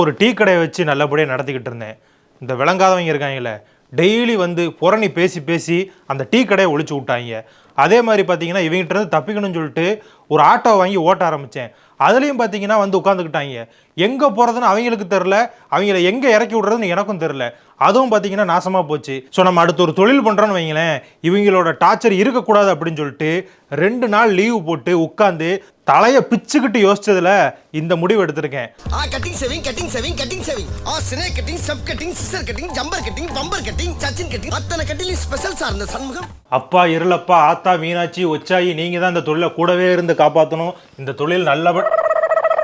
ஒரு டீ கடையை வச்சு நல்லபடியாக நடத்திக்கிட்டு இருந்தேன். இந்த விளங்காதவங்க இருக்காங்கல்ல, டெய்லி வந்து புரணி பேசி பேசி அந்த டீ கடையை ஒழிச்சு விட்டாங்க. அதே மாதிரி பார்த்தீங்கன்னா இவங்ககிட்ட இருந்து தப்பிக்கணும்னு சொல்லிட்டு ஒரு ஆட்டோ வாங்கி ஓட்ட ஆரம்பித்தேன். அதுலேயும் பார்த்தீங்கன்னா வந்து உட்காந்துக்கிட்டாங்க. எங்கே போகிறதுன்னு அவங்களுக்கு தெரில, அவங்கள எங்கே இறக்கி விட்றதுன்னு எனக்கும் தெரில. அதுவும் பார்த்தீங்கன்னா நாசமாக போச்சு. ஸோ நம்ம அடுத்து ஒரு தொழில் பண்ணுறோன்னு வைங்களேன், இவங்களோட டார்ச்சர் இருக்கக்கூடாது அப்படின்னு சொல்லிட்டு 2 நாள் லீவு போட்டு உட்காந்து தலையை பிச்சுக்கிட்டு யோசிச்சதுல இந்த முடிவு எடுத்திருக்கேன். Cutting shaving cutting shaving cutting shaving சினே கட்டிங் சப் cutting scissor cutting jumper cutting bumper cutting Sachin cutting அத்தனை கட்டிங் ஸ்பெஷல் சார் இந்த சண்முகம். அப்பா இருளப்பா ஆத்தா மீனாட்சி ஒச்சாயி, நீங்க தான் இந்த தொழிலை கூடவே இருந்து காப்பாற்றணும். இந்த தொழில்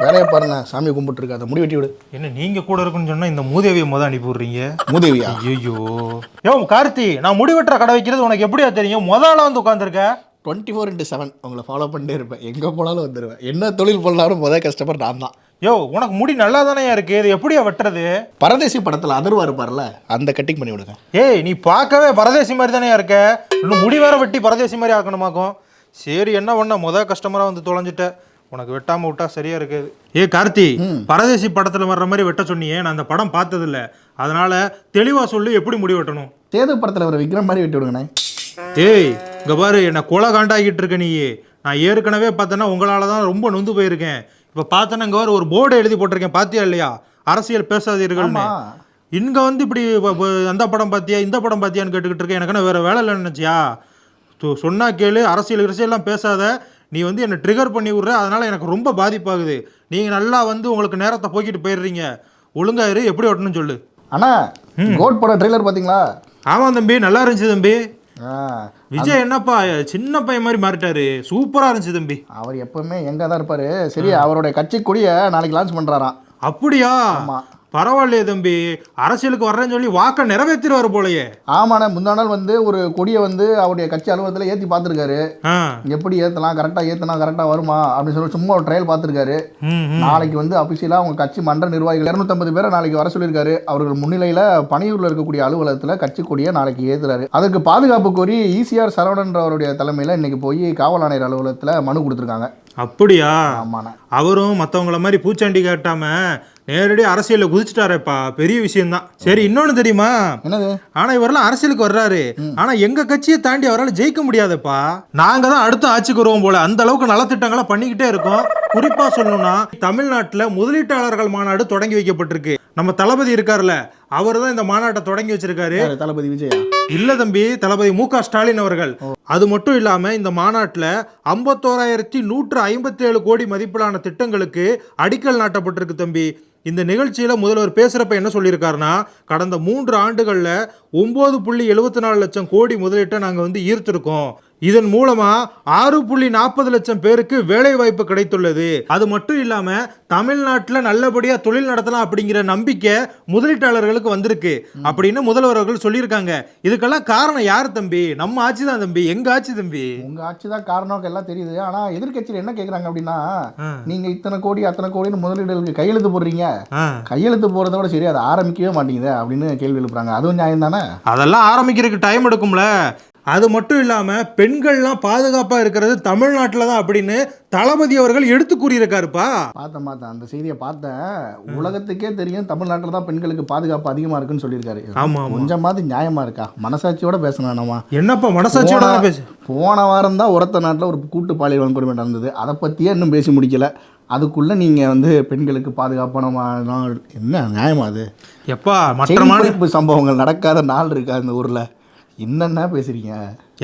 வேலையை பாருங்க, சாமி கும்பிட்டு இருக்க, அதை முடி வெட்டி விடு. என்ன நீங்க கூட இருக்குன்னு சொன்னா இந்த மூதேவியை அனுப்பி விடுறீங்க? மூதேவியா? ஐயோ கார்த்தி, நான் முடி வெட்டுற கடை வைக்கிறது உனக்கு எப்படியா தெரியும்? முதல்ல வந்து உட்காந்துருக்க. 24/7 உங்களை ஃபாலோ பண்ணிட்டே இருப்பேன், எங்கே போனாலும் வந்துடுவேன். என்ன தொழில் பண்ணாலும் கஸ்டமர் நான் தான். உனக்கு முடி நல்லா தானே இருக்கு, இது எப்படியா வெட்டுறது? பரதேசி படத்தில் அதர்வா இருப்பார்ல, அந்த கட்டிங் பண்ணி விடுங்க. நீ பார்க்கவே பரதேசி மாதிரி தானே இருக்க, இன்னும் முடி வேற வெட்டி பரதேசி மாதிரி ஆக்கணுமாக்கும். சரி என்ன பண்ண, கஸ்டமராக வந்து தொலைஞ்சிட்ட, உனக்கு வெட்டாம விட்டா சரியா இருக்காது. கார்த்தி, பரதேசி படத்துல வர்ற மாதிரி வெட்ட சொன்னியே, நான் அந்த படம் பார்த்தது இல்ல, அதனால தெளிவா சொல்லி எப்படி முடி வெட்டணும்? சேது படத்துல வர விக்ரம் மாதிரி வெட்டி விடுங்கண்ணே. இங்க பாரு, என்ன கொலை காண்டாகிட்டு இருக்க நீ. நான் ஏற்கனவே பார்த்தேன்னா உங்களால தான் ரொம்ப நொந்து போயிருக்கேன். இப்போ பார்த்தேன்னா இங்கே ஒரு போர்டு எழுதி போட்டிருக்கேன், பாத்தியா இல்லையா? அரசியல் பேசாதீர்கள்னு. இங்க வந்து இப்படி அந்த படம் பார்த்தியா இந்த படம் பார்த்தியான்னு கேட்டுக்கிட்டு இருக்கேன். எனக்கு வேற வேலை இல்லைன்னு நினச்சியா? சொன்னா கேளு, அரசியல்லாம் பேசாத. நீ வந்து என்னை ட்ரிகர் பண்ணி விட்ற, அதனால எனக்கு ரொம்ப பாதிப்பாகுது. நீங்கள் நல்லா வந்து உங்களுக்கு நேரத்தை போக்கிட்டு போயிடுறீங்க. ஒழுங்காயிரு, எப்படி ஓட்டணும்னு சொல்லு. அண்ணா, கோட் படம் ட்ரெய்லர் பார்த்தீங்களா? ஆமாம் தம்பி, நல்லா இருந்துச்சு தம்பி. விஜய் என்னப்பா சின்ன பையன் மாதிரி மாறிட்டாரு, சூப்பரா இருந்துச்சு தம்பி. அவர் எப்பவுமே எங்க தான் இருப்பாரு. சரி, அவருடைய கட்சி கொடியை நாளைக்கு லான்ச் பண்றாராம். அப்படியா? பரவாயில்லையே தம்பி, அரசியலுக்கு வர்றேன்னு சொல்லி வாக்க நிறைவேற்றிடுவாரு போலயே. ஆமாண்ணே, முந்தா நாள் வந்து ஒரு கொடியை வந்து அவருடைய கட்சி அலுவலகத்தில் ஏற்றி பார்த்துருக்காரு. எப்படி ஏற்றலாம், கரெக்டாக ஏற்றினா கரெக்டாக வருமா அப்படின்னு சொல்லி சும்மா ஒரு ட்ரையல் பார்த்துருக்காரு. நாளைக்கு வந்து அபிஷியலாக அவங்க கட்சி மன்ற நிர்வாகிகள் 250 பேரை நாளைக்கு வர சொல்லியிருக்காரு. அவர்கள் முன்னிலையில் பணியூரில் இருக்கக்கூடிய அலுவலகத்தில் கட்சி கொடியை நாளைக்கு ஏற்றுறாரு. அதுக்கு பாதுகாப்பு கோரி ஈசிஆர் சரவணன்றவருடைய தலைமையில் இன்னைக்கு போய் காவல் ஆணையர் அலுவலகத்தில் மனு கொடுத்துருக்காங்க. அப்படியா? அவரும் மற்றவங்கள மாதிரி பூச்சாண்டி காட்டாம நேரடியாக அரசியலில் குதிச்சுட்டாரேப்பா, பெரிய விஷயம்தான். சரி, இன்னொன்று தெரியுமா? என்னது? ஆனால் இவரெல்லாம் அரசியலுக்கு வர்றாரு, ஆனால் எங்கள் கட்சியை தாண்டி அவரால் ஜெயிக்க முடியாதப்பா. நாங்கள் தான் அடுத்த ஆட்சிக்கு வருவோம் போல, அந்த அளவுக்கு நலத்திட்டங்களை பண்ணிக்கிட்டே இருக்கோம். குறிப்பாக சொல்லணும்னா தமிழ்நாட்டில் முதலீட்டாளர்கள் மாநாடு தொடங்கி வைக்கப்பட்டிருக்கு. நம்ம தளபதி இருக்கார்ல, அவர் தான் இந்த மாநாட்டை தொடங்கி வச்சிருக்காரு. தளபதி விஜயா? இல்ல தம்பி, தளபதி மு.க. ஸ்டாலின் அவர்கள். அது மட்டும் இல்லாம இந்த மாநாட்டில் 51,157 கோடி மதிப்பிலான திட்டங்களுக்கு அடிக்கல் நாட்டப்பட்டிருக்கு தம்பி. இந்த நிகழ்ச்சியில முதல்வர் பேசுறப்ப என்ன சொல்லியிருக்காருன்னா, கடந்த 3 ஆண்டுகள்ல 9.74 லட்சம் கோடி முதலீட்டை நாங்க வந்து ஈர்த்திருக்கோம். இதன் மூலமா 6.40 லட்சம் பேருக்கு வேலை வாய்ப்பு கிடைத்துள்ளது. அது மட்டும் இல்லாம தமிழ்நாட்டில் நல்லபடியா தொழில் நடத்தலாம் அப்படிங்கிற நம்பிக்கை முதலீட்டாளர்களுக்கு வந்திருக்கு அப்படின்னு முதல்வர்கள் சொல்லியிருக்காங்க. இதுக்கெல்லாம் காரணம் யார் தம்பி? நம்ம ஆட்சி தான் தம்பி, எங்க ஆட்சி தம்பி. உங்க ஆட்சி தான் காரணம் எல்லாம் தெரியுது. ஆனா எதிர்கட்சியில் என்ன கேட்கறாங்க அப்படின்னா, நீங்க இத்தனை கோடி அத்தனை கோடின்னு முதலீடுகளுக்கு கையெழுத்து போடுறீங்க, கையெழுத்து போறத விட சரி அதை ஆரம்பிக்கவே மாட்டேங்குது அப்படின்னு கேள்வி எழுப்புறாங்க. அதுவும் நியாயம் தானே? அதெல்லாம் ஆரம்பிக்கிறதுக்கு டைம் எடுக்கும்ல. அது மட்டும் இல்லாமல் பெண்கள்லாம் பாதுகாப்பாக இருக்கிறது தமிழ்நாட்டில் தான் அப்படின்னு தளபதி அவர்கள் எடுத்து கூறியிருக்காருப்பா. பார்த்தேன் அந்த செய்தியை பார்த்தேன். உலகத்துக்கே தெரியும் தமிழ்நாட்டில் தான் பெண்களுக்கு பாதுகாப்பு அதிகமாக இருக்குன்னு சொல்லியிருக்காரு. ஆமாம், கொஞ்சமாவது நியாயமா இருக்கா? மனசாட்சியோட பேசணும். நம்ம என்னப்பா மனசாட்சியோட பேச? போன வாரம் தான் உரத்த நாட்டில் ஒரு கூட்டு பாலியல் வன்கொடுமை நடந்தது. அதை பற்றியே இன்னும் பேசி முடிக்கல. அதுக்குள்ளே நீங்கள் வந்து பெண்களுக்கு பாதுகாப்பான என்ன நியாயமா? அது எப்பா மற்ற சம்பவங்கள் நடக்காத நாள் இருக்கா இந்த ஊரில்? என்னென்ன பேசுறீங்க?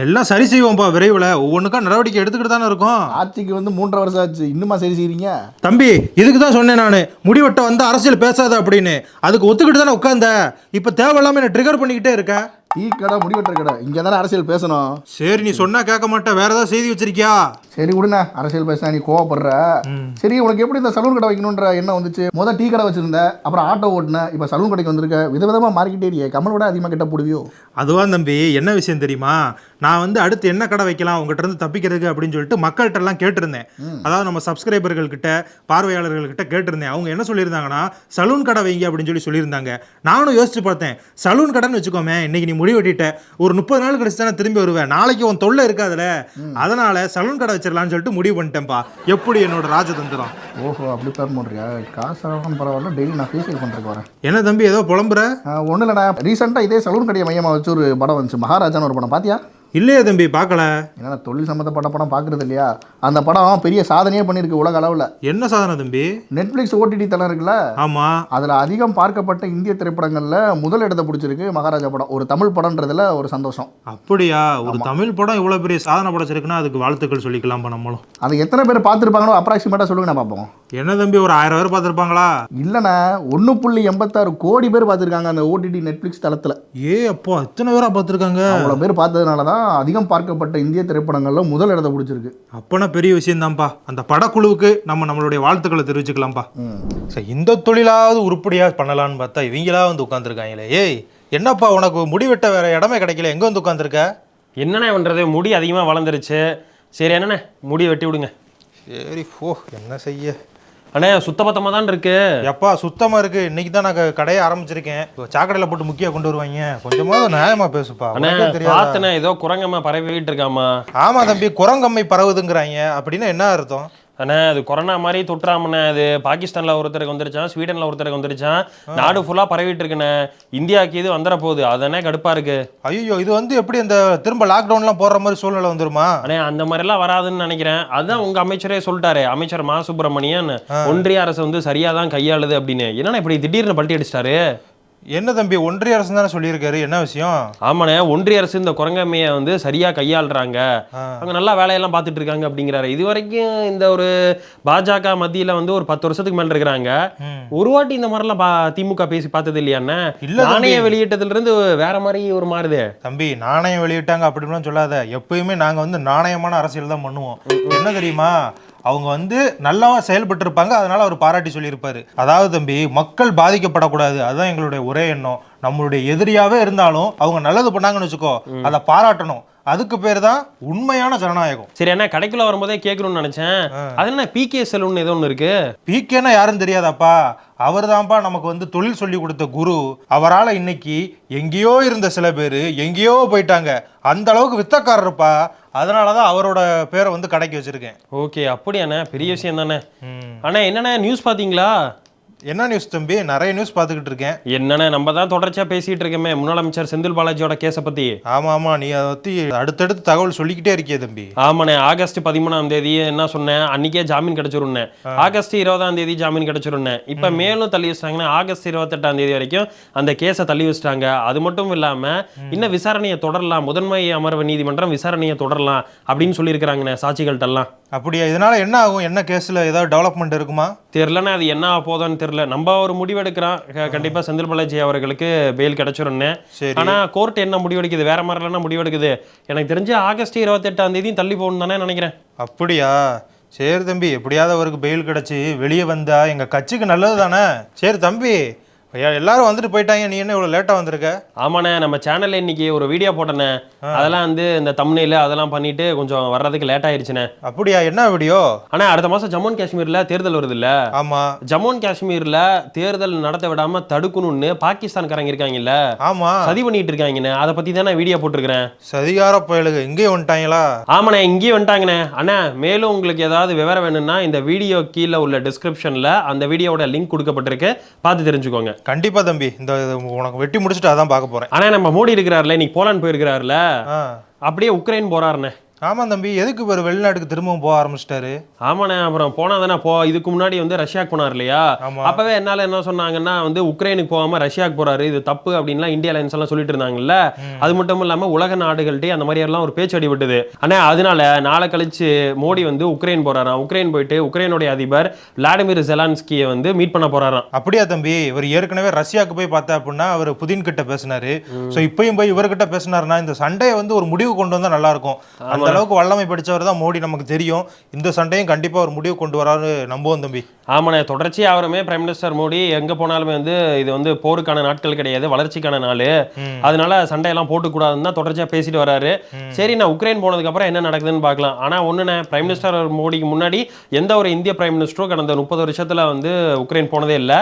எல்லாம் சரி செய்வோம்ப்பா விரைவில். ஒவ்வொன்றுக்கா நடவடிக்கை எடுத்துக்கிட்டு தானே இருக்கும். ஆட்சிக்கு வந்து 3.5 வருஷம் ஆச்சு, இன்னுமா சரி செய்றீங்க? தம்பி, இதுக்கு தான் சொன்னேன் நான், முடிவெட்ட வந்து அரசியல் பேசாத அப்படின்னு. அதுக்கு ஒத்துக்கிட்டு தானே உட்காந்த. இப்போ தேவையில்லாம என்ன ட்ரிகர் பண்ணிக்கிட்டே இருக்க. டீ கடை முடிவெட்டுற கடை, இங்கே தானே அரசியல் பேசணும். சரி, நீ சொன்னா கேட்க மாட்டேன், வேற ஏதாவது செய்தி வச்சிருக்கியா? சரி விடுண்ணா, அரசியல் பேசினா நீ கோவப்படுற. சரி, உனக்கு எப்படி இந்த சலூன் கடை வைக்கணுன்ற எண்ணம் வந்துச்சு? டீ கடை வச்சிருந்த, அப்புறம் ஆட்டோ ஓட்டுன, இப்போ சலூன் கடைக்கு வந்திருக்க. விதவிதமாக மார்க்கெட்டேரியே கமல் விட அதிகமாக கிட்ட போடுவியோ? அதுவா தம்பி, என்ன விஷயம் தெரியுமா? நான் வந்து அடுத்து என்ன கடை வைக்கலாம் உங்ககிட்ட இருந்து தப்பிக்கிறதுக்கு அப்படின்னு சொல்லிட்டு மக்கள்கிட்ட எல்லாம் கேட்டிருந்தேன். அதாவது நம்ம சப்ஸ்கிரைபர்கள் கிட்ட, பார்வையாளர்கள் கிட்ட கேட்டிருந்தேன். அவங்க என்ன சொல்லியிருந்தாங்கன்னா, சலூன் கடை வைங்க அப்படின்னு சொல்லியிருந்தாங்க. நானும் யோசிச்சு பார்த்தேன், சலூன் கடைன்னு வச்சுக்கோமே, இன்னைக்கு நீ முடி வெட்டிட்ட, ஒரு 30 நாள் கழிச்சு தானே திரும்பி வருவேன், நாளைக்கு உன் தொல்லை இருக்காதுல, அதனால சலூன் கடை வச்சிடலாம்னு சொல்லிட்டு முடிவு பண்ணிட்டேன்ப்பா. எப்படி என்னோட ராஜதந்திரம்? ஓஹோ, அப்படி பேர் பண்ணுறியா? காசு ஆகணும் பரவாயில்ல, டெய்லி நான் ஃபேஷியல் பண்ணுறதுக்கு வரேன். என்ன தம்பி ஏதோ புலம்புற? ஒன்றும் இல்லைண்ணா, ரீசெண்டாக இதே சலூன் கடையை மையமாக வச்சு ஒரு படம் வந்துச்சு, மகாராஜான்னு ஒரு படம். பார்த்தியா? இல்லையே தம்பி, பார்க்கல. ஏன்னா தொழில் சம்மந்தப்பட்ட படம் பார்க்குறது இல்லையா? அந்த படம் பெரிய சாதனையே பண்ணியிருக்கு உலக அளவில். என்ன சாதனை தம்பி? நெட்ஃப்ளிக்ஸ் ஓடிடி தளம் இருக்குல்ல, ஆமாம், அதில் அதிகம் பார்க்கப்பட்ட இந்திய திரைப்படங்களில் முதல் இடத்தை பிடிச்சிருக்கு மகாராஜா படம். ஒரு தமிழ் படம்ன்றதுல ஒரு சந்தோஷம். அப்படியா? ஒரு தமிழ் படம் இவ்வளோ பெரிய சாதனை படைச்சிருக்குன்னா அதுக்கு வாழ்த்துக்கள் சொல்லிக்கலாம்ப்பா நம்மளும். அது எத்தனை பேர் பார்த்துருப்பாங்களோ அப்ராக்சிமேட்டாக சொல்லுங்க, நான் பார்ப்போம். என்ன தம்பி, ஒரு 1000 பேர் பார்த்துருப்பாங்களா? இல்லைண்ணா, 1.86 கோடி பேர் பார்த்துருக்காங்க அந்த ஓடிடி நெட்ஃப்ளிக்ஸ் தளத்தில். அப்போ இத்தனை பேரா பார்த்துருக்காங்க? அவ்வளோ பேர் பார்த்ததுனால தான் அதிகம் பார்க்கப்பட்ட இந்திய திரைப்படங்களில் முதல் இடத்தை பிடிச்சிருக்கு. அப்போனா பெரிய விஷயம் தான்ப்பா. அந்த படக்குழுவுக்கு நம்மளுடைய வாழ்த்துக்களை தெரிவிச்சுக்கலாம்ப்பா. சரி, இந்த தொழிலாவது உருப்படியாக பண்ணலான்னு பார்த்தா இவங்களா வந்து உட்காந்துருக்காங்களே. ஏய், என்னப்பா உனக்கு முடி வெட்ட வேற இடமே கிடைக்கல, எங்கே வந்து உட்காந்துருக்க? என்னண்ணே பண்ணுறது, முடி அதிகமாக வளர்ந்துருச்சு. சரி என்னண்ணே, முடி வெட்டி விடுங்க. சரி போ, என்ன செய்ய. அண்ணே சுத்தபத்தமாக தான் இருக்கு. எப்பா சுத்தமாக இருக்கு. இன்னைக்கு தான் நான் கடையை ஆரம்பிச்சிருக்கேன். சாக்கடையில் போட்டு முக்கிய கொண்டு வருவாங்க. கொஞ்சமாவது நியாயமா பேசுப்பா. அண்ணே பார்த்தனே, ஏதோ குரங்கம்மா பரவிட்டு இருக்காமா? ஆமா தம்பி, குரங்கம்மை பரவுதுங்கிறாங்க. அப்படின்னா என்ன அர்த்தம்? அண்ணா அது கொரோனா மாதிரி தொற்றாமண்ணே. அது பாகிஸ்தானில் ஒருத்தருக்கு வந்துருச்சான், ஸ்வீடனில் ஒருத்தருக்கு வந்துருச்சான், நாடு ஃபுல்லாக பரவிட்டு இருக்குண்ணே. இந்தியாவுக்கு இது வந்துட போகுது, அதனே கடுப்பாக இருக்கு. ஐயோ, இது வந்து எப்படி அந்த திரும்ப லாக்டவுன்லாம் போடுற மாதிரி சூழ்நிலை வந்துருமா? அண்ணே அந்த மாதிரிலாம் வராதுன்னு நினைக்கிறேன். அதுதான் உங்க அமைச்சரே சொல்லிட்டாரு, அமைச்சர் மா சுப்பிரமணியன். ஒன்றிய அரசு வந்து சரியாக தான் கையாளுது அப்படின்னு. என்னன்னா இப்படி திடீர்னு பல்ட்டி அடிச்சிட்டாரு? என்ன தம்பி, ஒன்றிய அரசு தானே சொல்லியிருக்காரு, என்ன விஷயம்? ஆமாண்ணே, ஒன்றிய அரசு இந்த குரங்கம்மையை வந்து சரியா கையாளுறாங்க, அவங்க நல்லா வேலையெல்லாம் பார்த்துட்டு இருக்காங்க அப்படிங்கிறாரு. இது வரைக்கும் இந்த ஒரு பாஜக மத்தியில வந்து ஒரு 10 வருஷத்துக்கு மேல இருக்கிறாங்க. ஒரு வாட்டி இந்த மாதிரிலாம் திமுக பேசி பார்த்தது இல்லையாண்ணே? நாணயம் வெளியிட்டதுல இருந்து வேற மாதிரி ஒரு மாறுது. தம்பி, நாணயம் வெளியிட்டாங்க அப்படின்லாம் சொல்லாத. எப்பயுமே நாங்க வந்து நாணயமான அரசியல் தான் பண்ணுவோம். என்ன தெரியுமா, அவங்க வந்து நல்லாவா செயல்பட்டு இருப்பாங்க, அதனால அவர் பாராட்டி சொல்லியிருப்பாரு. அதாவது தம்பி, மக்கள் பாதிக்கப்படக்கூடாது, அதுதான் எங்களுடைய ஒரே எண்ணம். நம்மளுடைய எதிரியாவே இருந்தாலும் அவங்க நல்லது பண்ணாங்கன்னு வச்சுக்கோ, அதை பாராட்டணும். அதுக்கு பேர் தான் உண்மையான ஜனநாயகம். சரி அண்ணா, கடைக்குள்ள வரும்போதே கேட்கணும்னு நினைச்சேன், அது என்ன பிகே சலூன் ஏதோ ஒன்று இருக்கு? பிகேன்னா யாருன்னு தெரியாதாப்பா? அவர் தான்ப்பா நமக்கு வந்து தொழில் சொல்லி கொடுத்த குரு. அவரால் இன்னைக்கு எங்கேயோ இருந்த சில பேர் எங்கேயோ போயிட்டாங்க. அந்த அளவுக்கு வித்தக்காரருப்பா. அதனாலதான் அவரோட பேரை வந்து கடைக்கு வச்சிருக்கேன். ஓகே, அப்படியாண்ணே, பெரிய விஷயம் தானே. அண்ணா என்னண்ணே நியூஸ் பார்த்தீங்களா? என்ன நியூஸ் தம்பி? நிறைய நியூஸ் பார்த்துக்கிட்டு இருக்கேன். என்னண்ணே, நம்ம தான் தொடர்ச்சியா பேசிட்டு இருக்கோமே முன்னாள் அமைச்சர் செந்தில் பாலாஜியோட கேஸை பத்தி. ஆமா, நீ அதை பத்தி அடுத்தடுத்து தகவல் சொல்லிக்கிட்டே இருக்கியே தம்பி. ஆமாண்ணே, ஆகஸ்ட் 13ஆம் தேதி என்ன சொன்னேன், அன்னைக்கே ஜாமீன் கிடைச்சிருந்தேன். ஆகஸ்ட் 20ஆம் தேதி ஜாமீன் கிடைச்சிருந்தேன். இப்ப மேலும் தள்ளி வச்சிட்டாங்கன்னா ஆகஸ்ட் 28ஆம் தேதி வரைக்கும் அந்த கேஸை தள்ளி வச்சிட்டாங்க. அது மட்டும் இல்லாம இன்னும் விசாரணையை தொடரலாம், முதன்மை அமர்வு நீதிமன்றம் விசாரணையை தொடரலாம் அப்படின்னு சொல்லியிருக்கிறாங்கண்ணே சாட்சிகள்ட்ட எல்லாம். அப்படியா? இதனால என்ன ஆகும்? என்ன கேஸ்ல ஏதாவது டெவலப்மெண்ட் இருக்குமா? தெரியலண்ணே, அது என்ன போதும்னு தெரியல. நம்ம ஒரு முடிவெடுக்கிறோம், கண்டிப்பா செந்தில் பாலாஜி அவர்களுக்கு பெயில் கிடைச்சிருன்னு. ஆனா கோர்ட் என்ன முடிவெடுக்குது, வேற மாதிரிலாம் முடிவெடுக்குது. எனக்கு தெரிஞ்சு ஆகஸ்ட் 28ஆம் தேதி தள்ளி போகணும் தானே நினைக்கிறேன். அப்படியா? சரி தம்பி, எப்படியாவது அவருக்கு பெயில் கிடைச்சி வெளியே வந்தா எங்க கட்சிக்கு நல்லது தானே. சரி தம்பி, எல்லாரும் வந்துட்டு போயிட்டாங்க, நீ என்ன இவ்வளவு லேட்டா வந்திருக்க? ஆமாண்ணே, நம்ம சேனல்ல இன்னைக்கு ஒரு வீடியோ போட்டேனே, அதெல்லாம் வந்து இந்த தம்ப்நெயில் அதெல்லாம் பண்ணிட்டு கொஞ்சம் வர்றதுக்கு லேட் ஆயிடுச்சுண்ணே. அப்படியா? என்ன வீடியோ? ஆனா அடுத்த மாசம் ஜம்மு அண்ட் காஷ்மீர்ல தேர்தல் வருது இல்ல? ஆமா, ஜம்மு அண்ட் காஷ்மீர்ல தேர்தல் நடத்த விடாம தடுக்கணும்னு பாகிஸ்தான்காரங்க இருக்காங்கல்ல, ஆமா, சதி பண்ணிட்டு இருக்காங்கண்ணே. அதை பத்தி தான் நான் வீடியோ போட்டிருக்கிறேன். சதிகார பயலுக இங்கே வந்துட்டாங்களா? ஆமாண்ணே, இங்கேயே வந்துட்டாங்கண்ணே. அண்ணா மேலும் உங்களுக்கு ஏதாவது விவரம் வேணும்னா இந்த வீடியோ கீழே உள்ள டிஸ்கிரிப்ஷன்ல அந்த வீடியோட லிங்க் கொடுக்கப்பட்டிருக்கு, பார்த்து தெரிஞ்சுக்கோங்க. கண்டிப்பா தம்பி, இந்த உனக்கு வெட்டி முடிச்சுட்டு அதான் பார்க்க போறேன். ஆனா நம்ம மோடி இருக்கிறாருல, இன்னைக்கு போலாந்து போயிருக்கிறாருல, அப்படியே உக்ரைன் போறாருண்ணே. ஆமா தம்பி, எதுக்கு ஒரு வெளிநாட்டுக்கு திரும்பவும் போக ஆரம்பிச்சிட்டாரு? ஆமாண்ணே, அப்புறம் போனா தானே இதுக்கு முன்னாடி வந்து ரஷ்யாவுக்கு போனார் இல்லையா? அப்பவே என்னால என்ன சொன்னாங்கன்னா வந்து உக்ரைனுக்கு போகாம ரஷ்யாவுக்கு போறாரு, இது தப்பு அப்படின்லாம் இந்தியா லைன்ஸ் எல்லாம் சொல்லிட்டு இருந்தாங்கல்ல. அது மட்டும் இல்லாம உலக நாடுகள்கிட்ட அந்த மாதிரி எல்லாம் ஒரு பேச்சு அடிபட்டது. ஆனா அதனால நாளை கழிச்சு மோடி வந்து உக்ரைன் போறாராம். உக்ரைன் போயிட்டு உக்ரைனுடைய அதிபர் விளாடிமிர் ஜெலன்ஸ்கியை வந்து மீட் பண்ண போறாராம். அப்படியா தம்பி? இவர் ஏற்கனவே ரஷ்யாவுக்கு போய் பார்த்தா அப்படின்னா அவர் புதின் கிட்ட பேசினாரு. சோ இப்பயும் போய் இவர்கிட்ட பேசினாருன்னா இந்த சண்டையை வந்து ஒரு முடிவு கொண்டு வந்தா நல்லா இருக்கும். அந்த அளவுக்கு வல்லமை படிச்சவர் தான் மோடி, நமக்கு தெரியும். இந்த சண்டையும் கண்டிப்பா ஒரு முடிவு கொண்டு வராரு நம்புவோம் தம்பி. ஆமாண்ணே, தொடர்ச்சியா அவருமே பிரைம் மினிஸ்டர் மோடி எங்க போனாலுமே வந்து இது வந்து போருக்கான நாட்கள் கிடையாது, வளர்ச்சிக்கான நாள், அதனால சண்டையெல்லாம் போட்டுக்கூடாதுன்னு தான் தொடர்ச்சியா பேசிட்டு வராரு. சரி, நான் உக்ரைன் போனதுக்கு அப்புறம் என்ன நடக்குதுன்னு பார்க்கலாம். ஆனா ஒண்ணுண்ணே, பிரைம் மினிஸ்டர் மோடிக்கு முன்னாடி எந்த ஒரு இந்திய பிரைம் மினிஸ்டரும் கடந்த 30 வருஷத்துல வந்து உக்ரைன் போனதே இல்ல,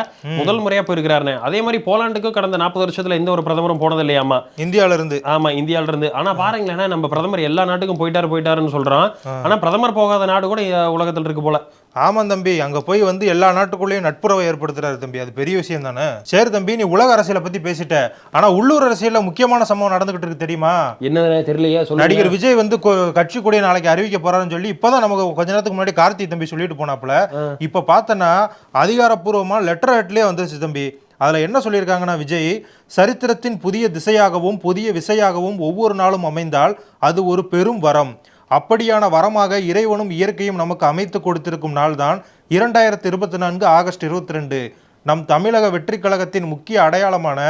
முதல் முறையா போயிருக்கிறாருன்னு. அதே மாதிரி போலாண்டுக்கும் கடந்த 40 வருஷத்துல எந்த ஒரு பிரதமரும் போனது இல்லையாமா இந்தியால இருந்து. ஆமா, இந்தியால இருந்து. ஆனா பாருங்களேன், நம்ம பிரதமர் எல்லா நாட்டுக்கும் போயிட்டாருன்னு சொல்றான். ஆனா பிரதமர் போகாத நாடு கூட உலகத்துல இருக்கு போல. ஆமா தம்பி, அங்க போய் வந்து எல்லா நாட்டுக்குள்ளேயும் நட்புறவை ஏற்படுத்துறாரு தம்பி, அது பெரிய விஷயம் தானே. சரி தம்பி, நீ உலக அரசியலை பத்தி பேசிட்ட, ஆனா உள்ளூர் அரசியல்ல முக்கியமான சம்பவம் நடந்துகிட்டு இருக்கு தெரியுமா? என்ன தெரியலையா? நடிகர் விஜய் வந்து கட்சி கொடியை நாளைக்கு அறிவிக்க போறாருன்னு சொல்லி இப்பதான் நமக்கு கொஞ்ச நேரத்துக்கு முன்னாடி கார்த்தி தம்பி சொல்லிட்டு போனாப்புல. இப்ப பார்த்தனா அதிகாரப்பூர்வமா லெட்டர் ஹெட்லயே வந்துருச்சு தம்பி. அதில் என்ன சொல்லியிருக்காங்கன்னா, விஜய் சரித்திரத்தின் புதிய திசையாகவும் புதிய விசையாகவும் ஒவ்வொரு நாளும் அமைந்தால் அது ஒரு பெரும் வரம். அப்படியான வரமாக இறைவனும் இயற்கையும் நமக்கு அமைத்து கொடுத்திருக்கும் நாள் தான் 2024 ஆகஸ்ட் 22, நம் தமிழக வெற்றி கழகத்தின் முக்கிய அடையாளமான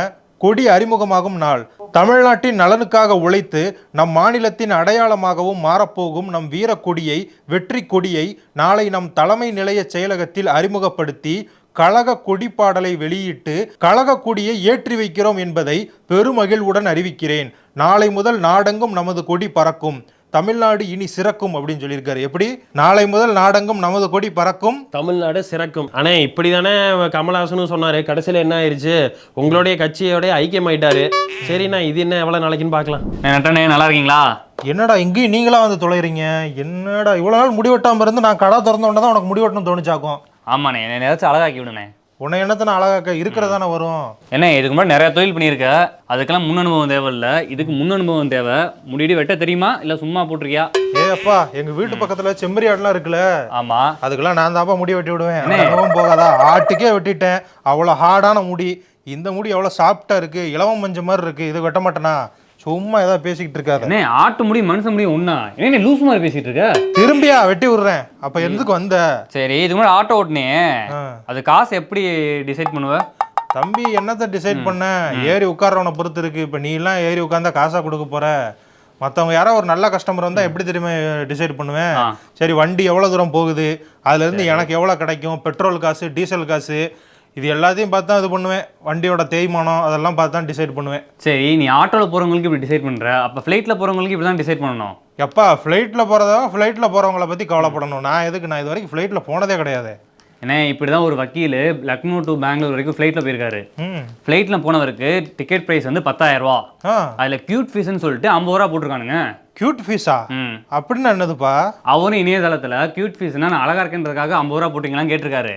கொடி அறிமுகமாகும் நாள். தமிழ்நாட்டின் நலனுக்காக உழைத்து நம் மாநிலத்தின் அடையாளமாகவும் மாறப்போகும் நம் வீர கொடியை, வெற்றி கொடியை நாளை நம் தலைமை நிலைய செயலகத்தில் அறிமுகப்படுத்தி கழக கொடி பாடலை வெளியிட்டு கழக கொடியை ஏற்றி வைக்கிறோம் என்பதை பெருமகிழ்வுடன் அறிவிக்கிறேன். நாளை முதல் நாடெங்கும் நமது கொடி பறக்கும், தமிழ்நாடு இனி சிறக்கும் அப்படின்னு சொல்லியிருக்காரு. எப்படி? நாளை முதல் நாடெங்கும் நமது கொடி பறக்கும், தமிழ்நாடு சிறக்கும். ஆனா இப்படிதானே கமல்ஹாசனும் சொன்னாரு. கடைசியில என்ன ஆயிடுச்சு, உங்களுடைய கட்சியோட ஐக்கியம் ஆயிட்டாரு. சரிண்ணா, இது என்ன எவ்வளவு நாளைக்குன்னு பாக்கலாம். நட்டனே, நல்லா இருக்கீங்களா? என்னடா இங்கேயும் நீங்களா வந்து தொலைறீங்க? என்னடா இவ்வளவு நாள் முடிவெட்டாம இருந்து நான் கடை திறந்த உடனே தான் உனக்கு முடிவெட்டணும் தோணுச்சாக்கும். ஆமாண்ணே, என்ன ஏதாச்சும் அழகாக்கி விடுண்ணே. உன்னை என்னத்தனை அழகாக்க இருக்கிறதானே வரும். என்ன இதுக்கு முன்னாடி நிறைய தொழில் பண்ணியிருக்க, அதுக்கெல்லாம் முன் அனுபவம் தேவையில்லை, இதுக்கு முன் அனுபவம் தேவை. முடிடி வெட்ட தெரியுமா இல்லை சும்மா போட்டிருக்கியா? அப்பா, எங்க வீட்டு பக்கத்துல செம்மறி ஆடுலாம் இருக்குல்ல, ஆமா, அதுக்கெல்லாம் நான் தான்ப்பா முடி வெட்டி விடுவேன். அனுபவம் போகாதா? ஆட்டுக்கே வெட்டிட்டேன், அவ்வளோ ஹார்டான முடி. இந்த முடி எவ்வளோ சாஃப்டா இருக்கு, இலவம் மஞ்சள் மாதிரி இருக்கு. இது வெட்ட மாட்டேனா? சும்மா ஏதாவது பேசிக்கிட்டு இருக்காது. என்ன ஆட்டு முடி மனுஷன் முடி ஒண்ணா? என்ன லூஸ் மாதிரி பேசிட்டு இருக்க? திரும்பியா வெட்டி விடுறேன். அப்ப எதுக்கு வந்த? சரி, இதுக்கு முன்னாடி ஆட்டோ ஓட்டுனே, அது காசு எப்படி டிசைட் பண்ணுவ? தம்பி, என்னத்தை டிசைட் பண்ண? ஏறி உட்கார்றவனை பொறுத்து இருக்கு. இப்ப நீ எல்லாம் ஏறி உட்கார்ந்தா காசா கொடுக்க போற. மற்றவங்க யாரோ ஒரு நல்ல கஸ்டமர் வந்தால் எப்படி தெரியுமா டிசைட் பண்ணுவேன்? சரி, வண்டி எவ்வளோ தூரம் போகுது, அதுலேருந்து எனக்கு எவ்வளோ கிடைக்கும், பெட்ரோல் காசு, டீசல் காசு, இது எல்லாத்தையும் பார்த்து தான் இது பண்ணுவேன். வண்டியோட தேய்மானம் அதெல்லாம் பார்த்து தான் டிசைட் பண்ணுவேன். சரி, நீ ஆட்டோவில் போகிறவங்களுக்கு இப்படி டிசைட் பண்ணுற, அப்போ ஃப்ளைட்டில் போகிறவங்களுக்கு இப்படி தான் டிசைட் பண்ணணும். எப்பா, ஃப்ளைட்டில் போகிறவங்கள பற்றி கவலைப்படணும். நான் எதுக்கு? நான் இது வரைக்கும் ஃப்ளைட்டில் போனதே கிடையாது. ஏன்னா இப்படி தான் ஒரு வக்கீல் லக்னோ டு பெங்களூர் வரைக்கும் ஃப்ளைட்டில் போயிருக்காரு. ஃப்ளைட்டில் போனவருக்கு டிக்கெட் ப்ரைஸ் வந்து 10,000 ரூபா. அதில் கியூட் ஃபீஸ்ன்னு சொல்லிட்டு 50 ரூபா போட்டிருக்கானுங்க. கியூட் ஃபீஸா? அப்படின்னு என்னதுப்பா? அவரும் இணையதளத்தில் கியூட் ஃபீஸ்னா நான் அழகா இருக்கன்றதுக்காக 50 ரூபா போட்டிங்களான்னு கேட்டிருக்காரு.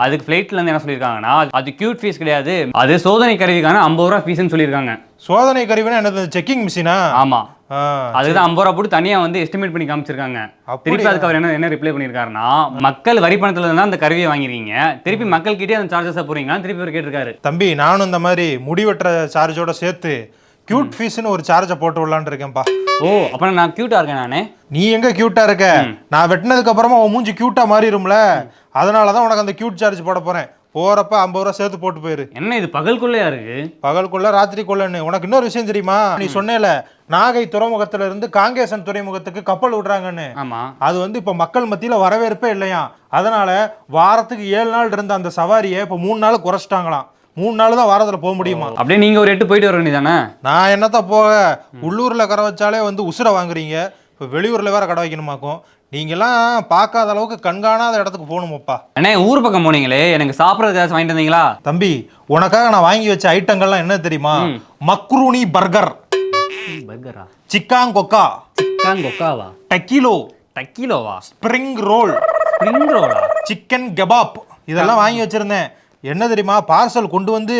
அதுக்கு ஃப்ளைட்ல இருந்து என்ன சொல்லியிருக்காங்கன்னா, அது கியூட் ஃபீஸ் கிடையாது, அது சோதனை கருவிக்கான 50 ரூபா ஃபீஸ்ன்னு சொல்லியிருக்காங்க. சோதனை கருவினா என்னது? செக்கிங் மிஷினா? ஆமா, அதுதான் 50 ரூபா போட்டு தனியா வந்து எஸ்டிமேட் பண்ணி காமிச்சிருக்காங்க. திருப்பி அதுக்கு அவர் என்ன ரிப்ளை பண்ணிருக்காருன்னா, மக்கள் வரி பணத்துல இருந்தா அந்த கருவியை வாங்கிருக்கீங்க, திருப்பி மக்கள் கிட்டே அந்த சார்ஜஸா போறீங்களா திருப்பி அவர் கேட்டிருக்காரு. தம்பி, நானும் இந்த மாதிரி முடிவெட்டுற சார்ஜோட சேர்த்து கியூட் ஃபீஸ்னு ஒரு சார்ஜை போட்டு விடலான்னு இருக்கேன்ப்பா. ஓ, அப்ப நான் கியூட்டா இருக்கேன் நானே? நீ எங்க கியூட்டா இருக்க? நான் வெட்டினதுக்கு அப்புறமா உன் மூஞ்சி கியூட்டா மாறிடும்ல, அதனாலதான் உனக்கு அந்த கியூட் சார்ஜ் போட போறேன். போறப்ப 50 ரூபா சேர்த்து போட்டு போயிரு. என்ன இது பகல்குள்ளையா இருக்கு? பகல்குள்ள ராத்திரிக்குள்ளன்னு. உனக்கு இன்னொரு விஷயம் தெரியுமா? நீ சொன்னேல நாகை துறைமுகத்துல இருந்து காங்கேசன் துறைமுகத்துக்கு கப்பல் விடுறாங்கன்னு. ஆமா, அது வந்து இப்ப மக்கள் மத்தியில வரவேற்பே இல்லையா. அதனால வாரத்துக்கு 7 நாள் இருந்த அந்த சவாரியை இப்ப 3 நாள் குறைச்சிட்டாங்களாம். 3 நாள் தான் வாரத்துல போக முடியுமா. அப்படியே நீங்க ஒரு 8 போயிட்டு வர வேண்டியதானே? நான் என்னத்த போக, உள்ளூர்ல கடை வச்சாலே வந்து உசுரை வாங்குறீங்க, இப்ப வெளியூர்ல வேற கடை வைக்கணுமாக்கும். நீங்கெல்லாம் பார்க்காத அளவுக்கு கண்காணாத இடத்துக்கு போகணுமாப்பா. அண்ணே, ஊர் பக்கம் போனீங்களே, எனக்கு சாப்பிட்றது ஏதாச்சும் வாங்கிட்டு வந்தீங்களா? தம்பி, உனக்காக நான் வாங்கி வச்ச ஐட்டங்கள்லாம் என்ன தெரியுமா? மக்ரூனி பர்கர், பர்கரா, சிக்காங் கொக்கா, சிக்காங் கொக்காவா, டக்கிலோவா, ஸ்ப்ரிங் ரோல், சிக்கன் கெபாப், இதெல்லாம் வாங்கி வச்சிருந்தேன். என்ன தெரியுமா, பார்சல் கொண்டு வந்து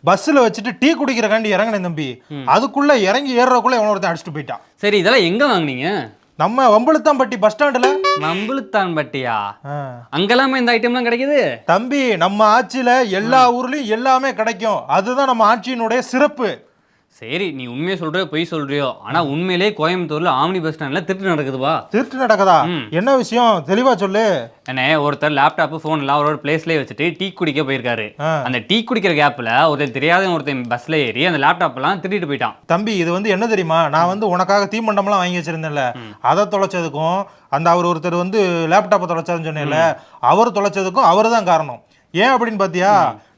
பஸ்ஸில் வச்சுட்டு டீ குடிக்கிறக்காண்டி இறங்கினேன் தம்பி. அதுக்குள்ள இறங்கி ஏறுறக்குள்ள எவனோ ஒருத்தன் அடிச்சுட்டு போயிட்டான். சரி, இதெல்லாம் எங்க வாங்குனீங்க? நம்ம வம்புழுத்தாம்பட்டி பஸ் ஸ்டாண்டுல. வம்புழுத்தாம்பட்டியா? அங்கெல்லாமே இந்த ஐட்டம்லாம் கிடைக்குது தம்பி. நம்ம ஆட்சியில எல்லா ஊர்லயும் எல்லாமே கிடைக்கும், அதுதான் நம்ம ஆட்சியினுடைய சிறப்பு. சரி நீ உண்மையை சொல்றியோ பொய் சொல்றியோ ஆனா உண்மையிலே கோயம்புத்தூர்ல ஆம்னி பஸ் ஸ்டாண்ட்ல திருட்டு நடக்குதுவா? திருட்டு நடக்குதா? என்ன விஷயம் தெளிவா சொல்லு. என்ன ஒருத்தர் லேப்டாப் போன் எல்லாம் அவரோட பிளேஸ்லயே வச்சுட்டு டீ குடிக்க போயிருக்காரு. அந்த டீ குடிக்கிற கேப்ல ஒருத்தன் பஸ்ல ஏறி அந்த லேப்டாப் எல்லாம் திருடிட்டு போயிட்டான். தம்பி இது வந்து என்ன தெரியுமா, நான் வந்து உனக்காக தீமண்டம்லாம் வாங்கி வச்சிருந்தேன்ல, அதை தொலைச்சதுக்கும் அந்த ஒருத்தர் வந்து லேப்டாப்பை தொலைச்சாருன்னு சொன்னேன்ல, அவர் தொலைச்சதுக்கும் அவர் தான் காரணம். ஏன் அப்படின்னு பாத்தியா,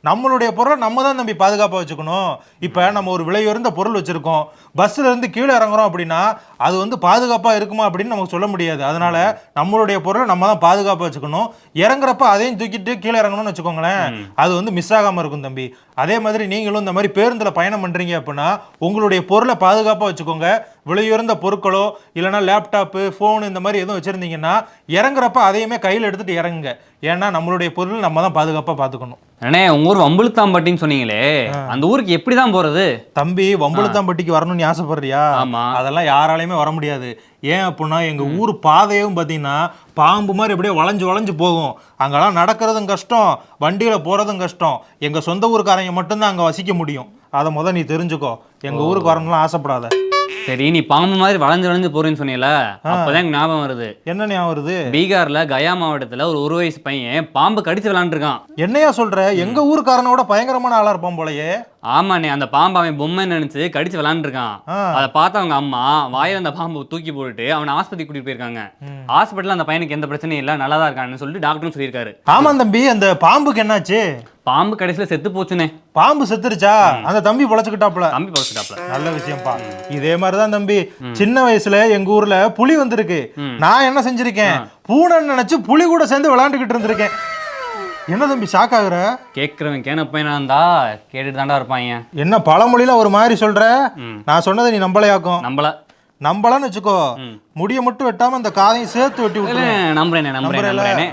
நம்மளுடைய பொருளை நம்ம தான் தம்பி பாதுகாப்பாக வச்சுக்கணும். இப்போ நம்ம ஒரு விலையுயர்ந்த பொருள் வச்சுருக்கோம், பஸ்ஸில் இருந்து கீழே இறங்குறோம் அப்படின்னா அது வந்து பாதுகாப்பாக இருக்குமா அப்படின்னு நமக்கு சொல்ல முடியாது. அதனால நம்மளுடைய பொருளை நம்ம தான் பாதுகாப்பாக வச்சுக்கணும். இறங்குறப்ப அதையும் தூக்கிட்டு கீழே இறங்கணும்னு வச்சுக்கோங்களேன், அது வந்து மிஸ் ஆகாமல் இருக்கும் தம்பி. அதே மாதிரி நீங்களும் இந்த மாதிரி பேருந்தில் பயணம் பண்ணுறீங்க அப்படின்னா உங்களுடைய பொருளை பாதுகாப்பாக வச்சுக்கோங்க. விலையுயர்ந்த பொருட்களோ இல்லைனா லேப்டாப்பு ஃபோனு இந்த மாதிரி எதுவும் வச்சுருந்தீங்கன்னா இறங்குறப்ப அதையுமே கையில் எடுத்துகிட்டு இறங்குங்க. ஏன்னா நம்மளுடைய பொருள் நம்ம தான் பாதுகாப்பாக பார்த்துக்கணும். அண்ணே உங்க ஊர் வம்புழுத்தாம்பட்டின்னு சொன்னீங்களே, அந்த ஊருக்கு எப்படி தான் போறது? தம்பி வம்புழுத்தாம்பட்டிக்கு வரணும்னு ஆசைப்படுறியா? ஆமா. அதெல்லாம் யாராலையுமே வர முடியாது. ஏன் அப்படின்னா எங்க ஊர் பாதையும் பார்த்தீங்கன்னா பாம்பு மாதிரி அப்படியே வளைஞ்சு வளைஞ்சு போகும். அங்கெல்லாம் நடக்கிறதும் கஷ்டம், வண்டியில போறதும் கஷ்டம். எங்க சொந்த ஊருக்காரங்க மட்டும்தான் அங்க வசிக்க முடியும். அதை நீ தெரிஞ்சுக்கோ. எங்க ஊருக்கு வரணும்லாம் ஆசைப்படாத. சரி நீ பாம்பு மாதிரி வளைஞ்சு போறேன்னு சொன்னீல, அப்பதான் எனக்கு ஞாபகம் வருது. என்ன ஞாபகம் வருது? பீகார்ல கயா மாவட்டத்துல ஒரு வயசு பையன் பாம்பு கடிச்சு விளாண்டுருக்கான். என்னையா சொல்ற? எங்க ஊருக்காரனோட பயங்கரமான ஆளா இருப்பான் போலயே. ஆமாண்ணே, அந்த பாம்பு அவன் பொம்மை நினைச்சு கடிச்சு விளாண்டுருக்கான். அதை பார்த்து அவங்க அம்மா வாயில அந்த பாம்பு தூக்கி போட்டுட்டு அவனை ஆஸ்பத்திரி கூட்டிட்டு போயிருக்காங்க. ஹாஸ்பிட்டல்ல அந்த பையனுக்கு எந்த பிரச்சனையும் இல்ல, நல்லா தான் இருக்கான்னு சொல்லிட்டு டாக்டரும் சொல்லியிருக்காரு. ஆமா தம்பி, அந்த பாம்புக்கு என்னாச்சு? பாம்பு கடைசியில செத்து போச்சுனே. பாம்பு செத்துருச்சா? அந்த தம்பி பொழைச்சுக்கிட்டாப்ல. தம்பி பொழைச்சிட்டாப்ல. நல்ல விஷயம்ப்பா. இதே மாதிரிதான் தம்பி சின்ன வயசுல எங்க ஊர்ல புலி வந்திருக்கு. நான் என்ன செஞ்சிருக்கேன், பூனைன்னு நினைச்சு புலி கூட சேர்ந்து விளையாண்டுகிட்டு இருந்திருக்கேன். என்ன தம்பி ஷாக் ஆகுற? கேட்கிறவன் கேன பையனா இருந்தா கேட்டுட்டு தாண்டா இருப்பாங்க. என்ன பழமொழியில ஒரு மாதிரி சொல்ற? நான் சொன்னதை நீ நம்பலையாக்கும். நம்பலான்னு வச்சுக்கோ, முடிய மட்டும் வெட்டாம இந்த காதையும் சேர்த்து வெட்டி விட்டுறேன்.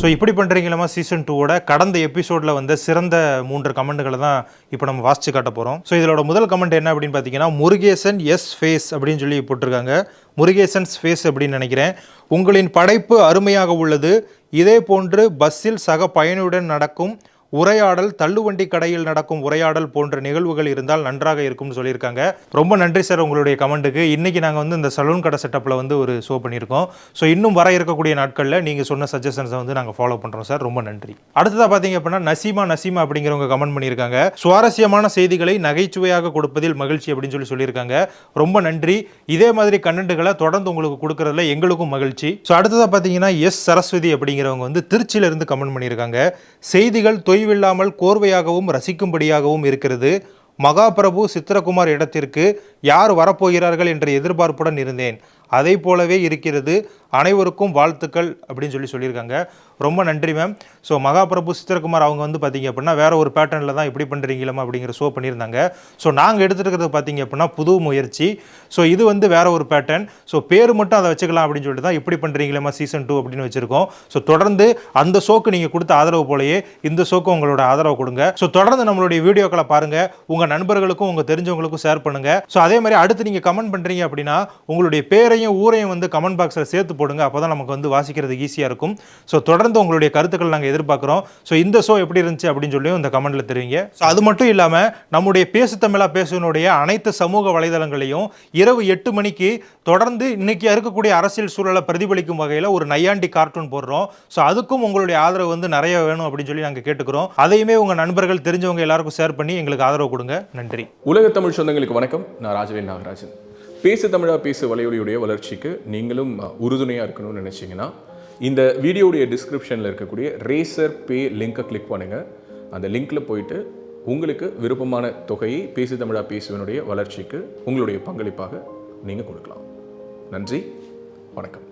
ஸோ இப்படி பண்றீங்களா சீசன் 2ஓட கடந்த எபிசோட்ல வந்த சிறந்த 3 கமெண்ட்களை தான் இப்போ நம்ம வாசிச்சு காட்ட போறோம். ஸோ இதோட முதல் கமெண்ட் என்ன அப்படின்னு பார்த்தீங்கன்னா, முருகேசன் எஸ் ஃபேஸ் அப்படின்னு சொல்லி போட்டிருக்காங்க. முருகேசன்ஸ் ஃபேஸ் அப்படின்னு நினைக்கிறேன். உங்களின் படைப்பு அருமையாக உள்ளது. இதே போன்று பஸ்ஸில் சக பயணியுடன் நடக்கும் உரையாடல், தள்ளுவண்டி கடையில் நடக்கும் உரையாடல் போன்ற நிகழ்வுகள் இருந்தால் நன்றாக இருக்கும்னு சொல்லியிருக்காங்க. ரொம்ப நன்றி சார் உங்களுடைய கமெண்ட்டுக்கு. இன்னைக்கு நாங்கள் வந்து இந்த சலூன் கடை செட்டப்பில் வந்து ஒரு ஷோ பண்ணியிருக்கோம். ஸோ இன்னும் வர இருக்கக்கூடிய நாட்களில் நீங்கள் சொன்ன சஜஷன்ஸை வந்து நாங்கள் ஃபாலோ பண்ணுறோம் சார். ரொம்ப நன்றி. அடுத்ததாக பார்த்தீங்க அப்படின்னா நசீமா அப்படிங்கிறவங்க கமெண்ட் பண்ணியிருக்காங்க. சுவாரஸ்யமான செய்திகளை நகைச்சுவையாக கொடுப்பதில் மகிழ்ச்சி அப்படின்னு சொல்லியிருக்காங்க. ரொம்ப நன்றி. இதே மாதிரி கண்டென்ட்டுகளை தொடர்ந்து உங்களுக்கு கொடுக்கறதுல எங்களுக்கும் மகிழ்ச்சி. ஸோ அடுத்ததாக பார்த்தீங்கன்னா எஸ் சரஸ்வதி அப்படிங்கிறவங்க வந்து திருச்சியிலிருந்து கமெண்ட் பண்ணியிருக்காங்க. செய்திகள் தொய்வில்லாமல் கோர்வையாகவும் ரசிக்கும்படியாகவும் இருக்கிறது. மகாபிரபு சித்திரகுமார் இடத்திற்கு யார் வரப்போகிறார்கள் என்ற எதிர்பார்ப்புடன் இருந்தேன். அதை போலவே இருக்கிறது. அனைவருக்கும் வாழ்த்துக்கள் அப்படின்னு சொல்லியிருக்காங்க. ரொம்ப நன்றி மேம். ஸோ மகாபிரபு சித்திரகுமார் அவங்க வந்து பார்த்தீங்க அப்படின்னா வேற ஒரு பேட்டர்னில் தான் இப்படி பண்ணுறீங்களா அப்படிங்கிற ஷோ பண்ணியிருந்தாங்க. ஸோ நாங்கள் எடுத்துருக்கிறது பார்த்தீங்க அப்படின்னா புது முயற்சி. ஸோ இது வந்து வேற ஒரு பேட்டர்ன். ஸோ பேர் மட்டும் அதை வச்சுக்கலாம் அப்படின்னு சொல்லிட்டு தான் இப்படி பண்ணுறீங்களா சீசன் 2 அப்படின்னு வச்சிருக்கோம். ஸோ தொடர்ந்து அந்த ஷோக்கு நீங்கள் கொடுத்த ஆதரவு போலயே இந்த ஷோக்கு உங்களோட ஆதரவு கொடுங்க. ஸோ தொடர்ந்து நம்மளுடைய வீடியோக்களை பாருங்க, உங்கள் நண்பர்களுக்கும் உங்கள் தெரிஞ்சவங்களுக்கும் ஷேர் பண்ணுங்க. ஸோ அதே மாதிரி அடுத்து நீங்கள் கமெண்ட் பண்ணுறீங்க அப்படின்னா உங்களுடைய பேரையும் ஊரையும் வந்து கமெண்ட் பாக்ஸில் சேர்த்து போடுங்க. அப்போ தான் நமக்கு வந்து வாசிக்கிறது ஈஸியாக இருக்கும். ஸோ தொடர்ந்து உங்களுடைய கருத்துக்கள் நாங்கள் எதிர்பார்க்குறோம். ஸோ இந்த ஷோ எப்படி இருந்துச்சு அப்படின்னு சொல்லி இந்த கமெண்ட்டில் தெரிவிங்க. ஸோ அது மட்டும் இல்லாமல் நம்முடைய பேசு தமிழா பேசுனுடைய அனைத்து சமூக வலைதளங்களையும் இரவு 8 மணிக்கு தொடர்ந்து இன்னைக்கு இருக்கக்கூடிய அரசியல் சூழலை பிரதிபலிக்கும் வகையில் ஒரு நையாண்டி கார்ட்டூன் போடுறோம். ஸோ அதுக்கும் உங்களுடைய ஆதரவு வந்து நிறைய வேணும் அப்படின்னு சொல்லி நாங்கள் கேட்டுக்கிறோம். அதையுமே உங்கள் நண்பர்கள் தெரிஞ்சவங்க எல்லாருக்கும் ஷேர் பண்ணி எங்களுக்கு ஆதரவு கொடுங்க. நன்றி. உலக தமிழ் சொந்தங்களுக்கு வணக்கம். நான் ராஜவேல் நாகராஜன். பேசு தமிழா பேசு வலையொலியுடைய வளர்ச்சிக்கு நீங்களும் உறுதுணையாக இருக்கணும்னு நினச்சிங்கன்னா இந்த வீடியோடைய டிஸ்கிரிப்ஷனில் இருக்கக்கூடிய ரேசர் பே லிங்கை கிளிக் பண்ணுங்கள். அந்த லிங்க்கில் போயிட்டு உங்களுக்கு விருப்பமான தொகையை பேசு தமிழா பேசுவனுடைய வளர்ச்சிக்கு உங்களுடைய பங்களிப்பாக நீங்கள் கொடுக்கலாம். நன்றி, வணக்கம்.